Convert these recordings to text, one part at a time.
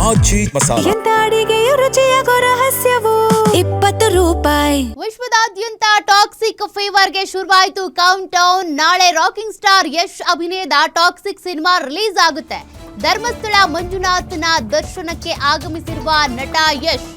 ಆಚಿ ಮಸಾಲ. ಎಂತ ಅಡಿಗೆಯ ರುಚಿಯಾಗೋ ರಹಸ್ಯವು 20 ರೂಪಾಯಿ. ವಿಶ್ವದಾದ್ಯಂತ ಟಾಕ್ಸಿಕ್ ಫೀವರ್ಗೆ ಶುರುವಾಯಿತು ಕೌಂಟ್ ಡೌನ್. ನಾಳೆ ರಾಕಿಂಗ್ ಸ್ಟಾರ್ ಯಶ್ ಅಭಿನಯದ ಟಾಕ್ಸಿಕ್ ಸಿನಿಮಾ ರಿಲೀಸ್ ಆಗುತ್ತೆ. ಧರ್ಮಸ್ಥಳ ಮಂಜುನಾಥನ ದರ್ಶನಕ್ಕೆ ಆಗಮಿಸಿರುವ ನಟ ಯಶ್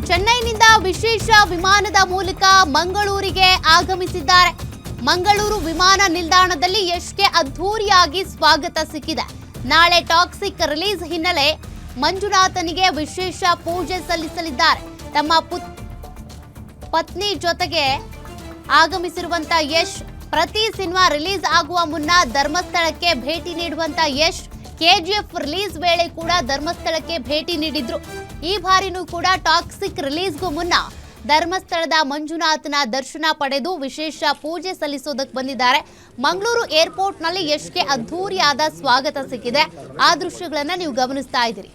ಚೆನ್ನೈನಿಂದ ವಿಶೇಷ ವಿಮಾನದ ಮೂಲಕ ಮಂಗಳೂರಿಗೆ ಆಗಮಿಸಿದ್ದಾರೆ. ಮಂಗಳೂರು ವಿಮಾನ ನಿಲ್ದಾಣದಲ್ಲಿ ಯಶ್ಗೆ ಅದ್ಧೂರಿಯಾಗಿ ಸ್ವಾಗತ ಸಿಕ್ಕಿದೆ. ನಾಳೆ ಟಾಕ್ಸಿಕ್ ರಿಲೀಸ್ ಹಿನ್ನೆಲೆ ಮಂಜುನಾಥನಿಗೆ ವಿಶೇಷ ಪೂಜೆ ಸಲ್ಲಿಸಲಿದ್ದಾರೆ. ತಮ್ಮ ಪತ್ನಿ ಜೊತೆಗೆ ಆಗಮಿಸಿರುವಂತ ಯಶ್ ಪ್ರತಿ ಸಿನಿಮಾ ರಿಲೀಸ್ ಆಗುವ ಮುನ್ನ ಧರ್ಮಸ್ಥಳಕ್ಕೆ ಭೇಟಿ ನೀಡುವಂತ ಯಶ್ ಕೆಜಿಎಫ್ ರಿಲೀಸ್ ವೇಳೆ ಕೂಡ ಧರ್ಮಸ್ಥಳಕ್ಕೆ ಭೇಟಿ ನೀಡಿದ್ರು. ಈ ಬಾರಿನೂ ಕೂಡ ಟಾಕ್ಸಿಕ್ ರಿಲೀಸ್ಗೂ ಮುನ್ನ ಧರ್ಮಸ್ಥಳದ ಮಂಜುನಾಥನ ದರ್ಶನ ಪಡೆದು ವಿಶೇಷ ಪೂಜೆ ಸಲ್ಲಿಸೋದಕ್ಕೆ ಬಂದಿದ್ದಾರೆ. ಮಂಗಳೂರು ಏರ್ಪೋರ್ಟ್ನಲ್ಲಿ ಯಶ್ಗೆ ಅದ್ಧೂರಿಯಾದ ಸ್ವಾಗತ ಸಿಕ್ಕಿದೆ. ಆ ದೃಶ್ಯಗಳನ್ನ ನೀವು ಗಮನಿಸ್ತಾ ಇದ್ದೀರಿ.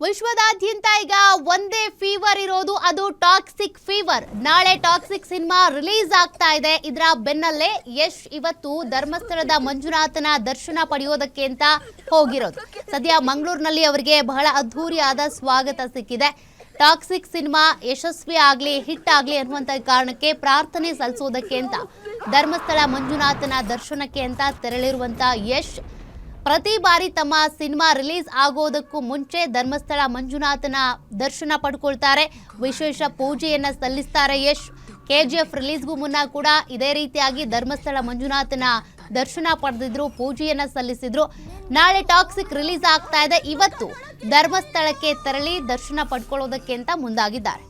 ವಿಶ್ವದಾದ್ಯಂತ ಈಗ ಒಂದೇ ಫೀವರ್ ಇರೋದು, ಅದು ಟಾಕ್ಸಿಕ್ ಫೀವರ್. ನಾಳೆ ಟಾಕ್ಸಿಕ್ ಸಿನಿಮಾ ರಿಲೀಸ್ ಆಗ್ತಾ ಇದೆ. ಇದರ ಬೆನ್ನಲ್ಲೇ ಯಶ್ ಇವತ್ತು ಧರ್ಮಸ್ಥಳದ ಮಂಜುನಾಥನ ದರ್ಶನ ಪಡೆಯೋದಕ್ಕೆ ಅಂತ ಹೋಗಿರೋದು. ಸದ್ಯ ಮಂಗಳೂರಿನಲ್ಲಿ ಅವರಿಗೆ ಬಹಳ ಅದ್ಧೂರಿಯಾದ ಸ್ವಾಗತ ಸಿಕ್ಕಿದೆ. ಟಾಕ್ಸಿಕ್ ಸಿನಿಮಾ ಯಶಸ್ವಿ ಆಗಲಿ, ಹಿಟ್ ಆಗಲಿ ಅನ್ನುವಂಥ ಕಾರಣಕ್ಕೆ ಪ್ರಾರ್ಥನೆ ಸಲ್ಲಿಸೋದಕ್ಕೆ ಅಂತ ಧರ್ಮಸ್ಥಳ ಮಂಜುನಾಥನ ದರ್ಶನಕ್ಕೆ ಅಂತ ತೆರಳಿರುವಂಥ ಯಶ್ ಪ್ರತಿ ಬಾರಿ ತಮ್ಮ ಸಿನಿಮಾ ರಿಲೀಸ್ ಆಗೋದಕ್ಕೂ ಮುಂಚೆ ಧರ್ಮಸ್ಥಳ ಮಂಜುನಾಥನ ದರ್ಶನ ಪಡ್ಕೊಳ್ತಾರೆ. ವಿಶೇಷ ಪೂಜೆಯನ್ನ ಸಲ್ಲಿಸ್ತಾರೆ ಯಶ್. ಕೆಜಿಎಫ್ ರಿಲೀಸ್ಗೂ ಮುನ್ನ ಕೂಡ ಇದೇ ರೀತಿಯಾಗಿ ಧರ್ಮಸ್ಥಳ ಮಂಜುನಾಥನ ದರ್ಶನ ಪಡೆದಿದ್ರು, ಪೂಜೆಯನ್ನ ಸಲ್ಲಿಸಿದ್ರು. ನಾಳೆ ಟಾಕ್ಸಿಕ್ ರಿಲೀಸ್ ಆಗ್ತಾ ಇದೆ. ಇವತ್ತು ಧರ್ಮಸ್ಥಳಕ್ಕೆ ತೆರಳಿ ದರ್ಶನ ಪಡ್ಕೊಳ್ಳೋದಕ್ಕೆ ಅಂತ ಮುಂದಾಗಿದ್ದಾರೆ.